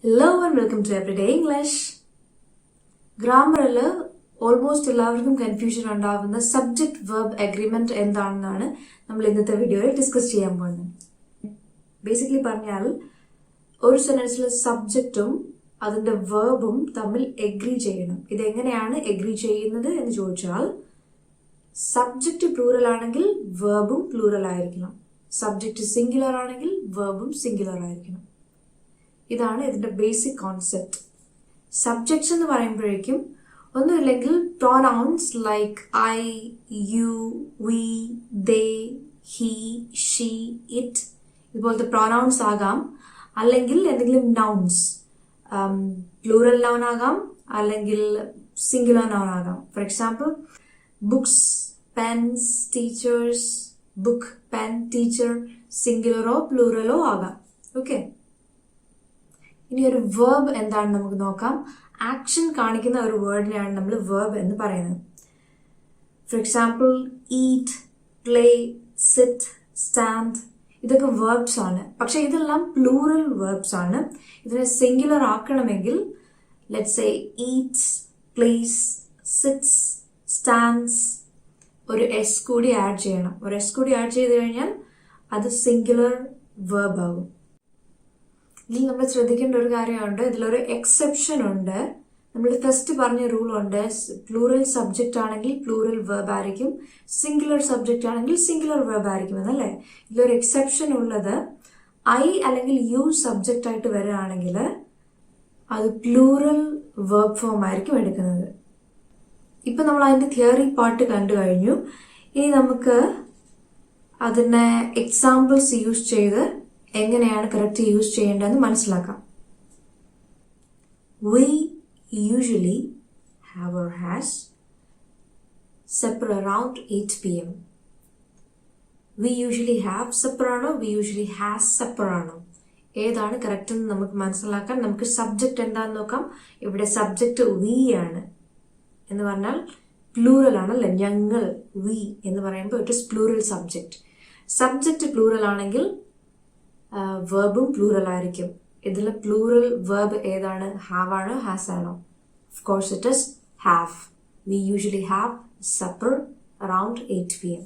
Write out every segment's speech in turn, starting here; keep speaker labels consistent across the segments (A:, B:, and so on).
A: Hello and welcome to Everyday English. ഗ്രാമറിൽ almost എല്ലാവർക്കും confusion ഉണ്ടാകുന്ന സബ്ജക്ട് വെർബ് അഗ്രിമെന്റ് എന്താണെന്നാണ് നമ്മൾ ഇന്നത്തെ വീഡിയോയിൽ ഡിസ്കസ് ചെയ്യാൻ പോകുന്നത്. ബേസിക്കലി പറഞ്ഞാൽ ഒരു സെന്റൻസിൽ സബ്ജക്റ്റും അതിന്റെ വെർബും തമ്മിൽ എഗ്രി ചെയ്യണം. ഇതെങ്ങനെയാണ് എഗ്രി ചെയ്യുന്നത് എന്ന് ചോദിച്ചാൽ സബ്ജക്റ്റ് പ്ലൂറൽ ആണെങ്കിൽ വെർബും പ്ലൂറൽ ആയിരിക്കണം, സബ്ജക്റ്റ് സിംഗുലർ ആണെങ്കിൽ വെർബും സിംഗുലർ ആയിരിക്കണം. ഇതാണ് ഇതിന്റെ ബേസിക് കോൺസെപ്റ്റ്. സബ്ജക്ട്സ് എന്ന് പറയുമ്പോഴേക്കും ഒന്നുമില്ലെങ്കിൽ pronouns like I, you, we, they, he, she, it ഇതുപോലത്തെ പ്രൊനൗൺസ് ആകാം. അല്ലെങ്കിൽ എന്തെങ്കിലും നൗൺസ്, പ്ലൂറൽ നൗൺ ആകാം അല്ലെങ്കിൽ സിംഗുലർ നൗൺ ആകാം. For example books, pens, teachers, book, pen, teacher സിംഗുലറോ പ്ലൂറലോ ആകാം. ഓക്കെ, ഇനി ഒരു വേർബ് എന്താണ് നമുക്ക് നോക്കാം. ആക്ഷൻ കാണിക്കുന്ന ഒരു വേർഡിനെയാണ് നമ്മൾ വേർബ് എന്ന് പറയുന്നത്. For example eat, play, sit, stand ഇതൊക്കെ വേർബ്സ് ആണ്. പക്ഷെ ഇതെല്ലാം പ്ലൂറൽ വേർബ്സ് ആണ്. ഇതിനെ സിംഗുലർ ആക്കണമെങ്കിൽ let's say eats, plays, sits, stands ഒരു എസ് കൂടി ആഡ് ചെയ്യണം. ഒരു എസ് കൂടി ആഡ് ചെയ്ത് കഴിഞ്ഞാൽ അത് സിംഗുലർ വേർബ് ആകും. ഇതിൽ നമ്മൾ ശ്രദ്ധിക്കേണ്ട ഒരു കാര്യമുണ്ട്, ഇതിലൊരു എക്സെപ്ഷൻ ഉണ്ട്. നമ്മൾ ഫസ്റ്റ് പറഞ്ഞ റൂൾ ഉണ്ട്, പ്ലൂറൽ സബ്ജക്റ്റ് ആണെങ്കിൽ പ്ലൂറൽ വേർബ് ആയിരിക്കും, സിംഗുലർ സബ്ജക്റ്റ് ആണെങ്കിൽ സിംഗുലർ വേർബ് ആയിരിക്കും എന്നല്ലേ. ഇതിലൊരു എക്സെപ്ഷൻ ഉള്ളത് ഐ അല്ലെങ്കിൽ യു സബ്ജക്റ്റ് ആയിട്ട് വരികയാണെങ്കിൽ അത് പ്ലൂറൽ വേർബ് ഫോം ആയിരിക്കും എടുക്കുന്നത്. ഇപ്പൊ നമ്മൾ അതിന്റെ തിയറി പാർട്ട് കണ്ടു കഴിഞ്ഞു. ഇനി നമുക്ക് അതിനെ എക്സാമ്പിൾസ് യൂസ് ചെയ്ത് എങ്ങനെയാണ് കറക്റ്റ് യൂസ് ചെയ്യേണ്ടതെന്ന് മനസ്സിലാക്കാം. We usually have or has supper around 8 p.m. We usually have supper ആണോ we usually has supper ആണോ? ഏതാണ് കറക്റ്റ് എന്ന് നമുക്ക് മനസ്സിലാക്കാൻ നമുക്ക് സബ്ജക്റ്റ് എന്താന്ന് നോക്കാം. ഇവിടെ സബ്ജക്റ്റ് we ആണ് എന്ന് പറഞ്ഞാൽ പ്ലൂറൽ ആണല്ലേ. ഞങ്ങൾ, we എന്ന് പറയുമ്പോൾ it is plural subject. Subject plural ആണെങ്കിൽ വെർബും പ്ലൂറൽ ആയിരിക്കും. ഇതിൽ പ്ലൂറൽ വെർബ് ഏതാണ്? ഹാവ് ആണോ ഹാസ് ആണോ? Of course it is have. V usually have supper around 8 p.m.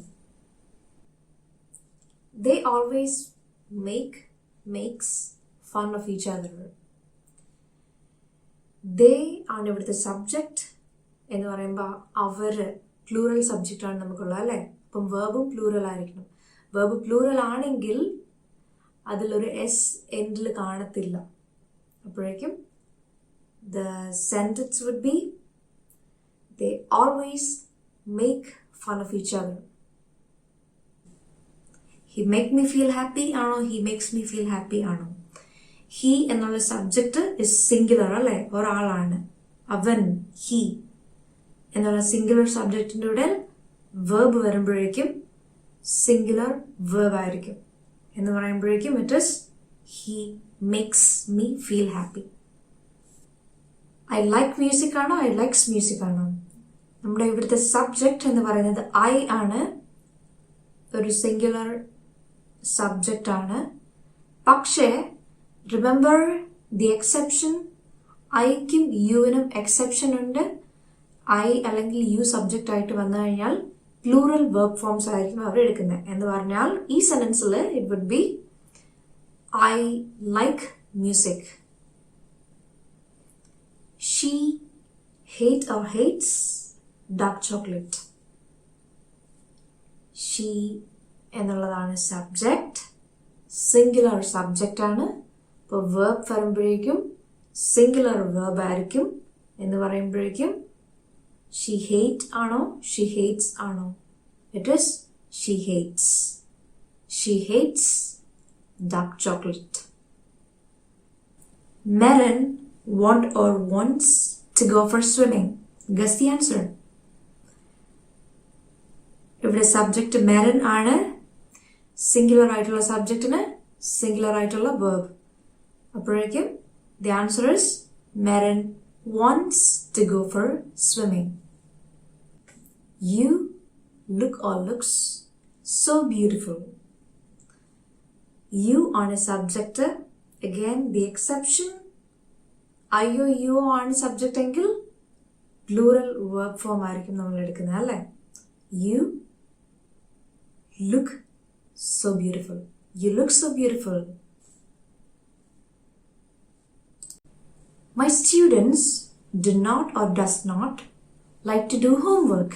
A: They always makes fun of each other. They ആണ് ഇവിടുത്തെ സബ്ജക്റ്റ് എന്ന് പറയുമ്പോൾ അവര് പ്ലൂറൽ സബ്ജക്റ്റ് ആണ് നമുക്കുള്ളത് അല്ലേ. അപ്പം വെർബും പ്ലൂറൽ ആയിരിക്കണം. വെർബ് പ്ലൂറൽ ആണെങ്കിൽ അതിലൊരു എസ് എൻഡിൽ കാണത്തില്ല. അപ്പോഴേക്കും the sentence would be they always make fun of each other. He make me feel happy ആണോ he makes me feel happy ആണോ? ഹി എന്നുള്ള സബ്ജക്റ്റ് ഇസ് സിംഗുലർ അല്ലെ, ഒരാളാണ്. അവൻ, ഹി എന്നുള്ള സിംഗുലർ സബ്ജക്റ്റിന്റെ കൂടെ വേർബ് വരുമ്പോഴേക്കും സിംഗുലർ വേർബ് ആയിരിക്കും. എന്ന് പറയുമ്പോഴേക്കും it is he makes me feel happy. I like music ആണോ ഐ ലൈക്സ് മ്യൂസിക് ആണോ? നമ്മുടെ ഇവിടുത്തെ സബ്ജക്റ്റ് എന്ന് പറയുന്നത് ഐ ആണ്, ഒരു സിംഗുലർ സബ്ജക്റ്റ് ആണ്. പക്ഷേ റിമെമ്പർ ദി എക്സെപ്ഷൻ, ഐക്കും യുവിനും എക്സെപ്ഷൻ ഉണ്ട്. ഐ അല്ലെങ്കിൽ യു സബ്ജക്റ്റ് ആയിട്ട് വന്നു കഴിഞ്ഞാൽ പ്ലൂറൽ വെർബ് ഫോംസ് ആയിരിക്കും അവർ എടുക്കുന്നത്. എന്ന് പറഞ്ഞാൽ ഈ സെന്റൻസിൽ it would be I like music. She hate or hates dark chocolate. She എന്നുള്ളതാണ് സബ്ജക്റ്റ്, സിംഗുലർ സബ്ജക്റ്റ് ആണ്. ഇപ്പോൾ വേർബ് വരുമ്പോഴേക്കും സിംഗുലർ വേർബ് ആയിരിക്കും. എന്ന് പറയുമ്പോഴേക്കും she hate ആണോ she hates ആണോ? it is she hates. She hates dark chocolate. Maren want or wants to go for swimming. Guess the answer. ഇവിടെ സബ്ജക്റ്റ് മെറൻ ആണ്, സിംഗുലർ ആയിട്ടുള്ള സബ്ജക്റ്റിന് സിംഗുലർ ആയിട്ടുള്ള വേർബ്. അപ്പോഴേക്കും the answer is Maren wants to go for swimming. You look or looks so beautiful. You on a subject, again the exception ഐയോ you ആണ് subject എങ്കിൽ plural verb form ആയിരിക്കും നമ്മൾ എടുക്കുന്നത് അല്ലേ. You look so beautiful. You look so beautiful. My students do not or does not like to do homework.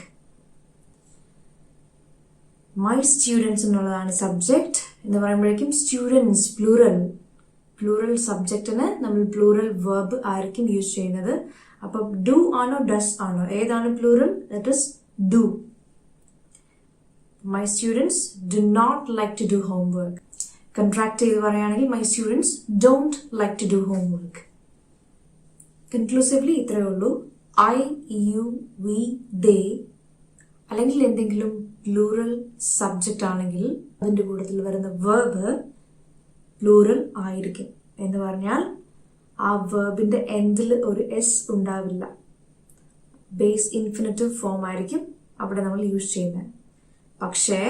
A: My students എന്നുള്ളതാണ് subject എന്ന് പറയുമ്പോഴേക്കും സ്റ്റുഡൻസ് പ്ലൂറൽ സബ്ജക്റ്റിന് നമ്മൾ പ്ലൂറൽ വെർബ് ആയിരിക്കും യൂസ് ചെയ്യുന്നത്. അപ്പൊ ഡു ആണോ ഡസ് ആണോ, ഏതാണ് plural? That is do. My students do not like to do homework. Contract ചെയ്ത് പറയുകയാണെങ്കിൽ my students don't like to do homework. Conclusively ഇത്രയേ ഉള്ളൂ. ഐ യു വി ദേ അല്ലെങ്കിൽ എന്തെങ്കിലും പ്ലൂറൽ സബ്ജക്റ്റ് ആണെങ്കിൽ അതിൻ്റെ കൂട്ടത്തിൽ വരുന്ന വെർബ് പ്ലൂറൽ ആയിരിക്കും. എന്ന് പറഞ്ഞാൽ ആ വെർബിന്റെ എൻഡിൽ ഒരു എസ് ഉണ്ടാവില്ല. ബേസ് ഇൻഫിനിറ്റീവ് ഫോം ആയിരിക്കും അവിടെ നമ്മൾ യൂസ് ചെയ്യുന്നത്. പക്ഷേ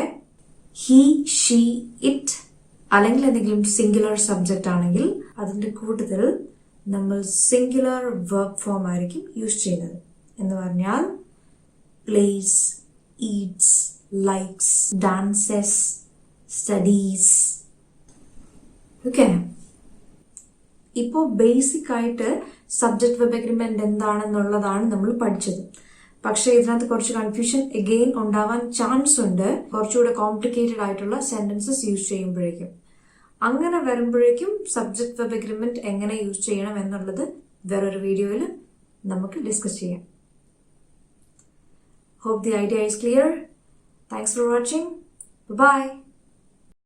A: ഹി ഷീ ഇറ്റ് അല്ലെങ്കിൽ എന്തെങ്കിലും സിംഗുലർ സബ്ജക്റ്റ് ആണെങ്കിൽ അതിന്റെ കൂട്ടത്തിൽ നമ്മൾ സിംഗുലർ വെർബ് ഫോം ആയിരിക്കും യൂസ് ചെയ്യുന്നത്. എന്ന് പറഞ്ഞാൽ place, Eats, likes, dances, studies. Okay, ഇപ്പോൾ ബേസിക് ആയിട്ട് സബ്ജക്ട് വെർബ് അഗ്രിമെന്റ് എന്താണെന്നുള്ളതാണ് നമ്മൾ പഠിച്ചത്. പക്ഷേ ഇതിനകത്ത് കുറച്ച് കൺഫ്യൂഷൻ എഗെയിൻ ഉണ്ടാവാൻ ചാൻസ് ഉണ്ട്, കുറച്ചുകൂടെ കോംപ്ലിക്കേറ്റഡ് ആയിട്ടുള്ള സെന്റൻസസ് യൂസ് ചെയ്യുമ്പോഴേക്കും. അങ്ങനെ വരുമ്പോഴേക്കും സബ്ജക്ട് വെർബ് അഗ്രിമെന്റ് എങ്ങനെ യൂസ് ചെയ്യണം എന്നുള്ളത് വേറൊരു വീഡിയോയിൽ നമുക്ക് ഡിസ്കസ് ചെയ്യാം. Hope the idea is clear. Thanks for watching. Bye-bye.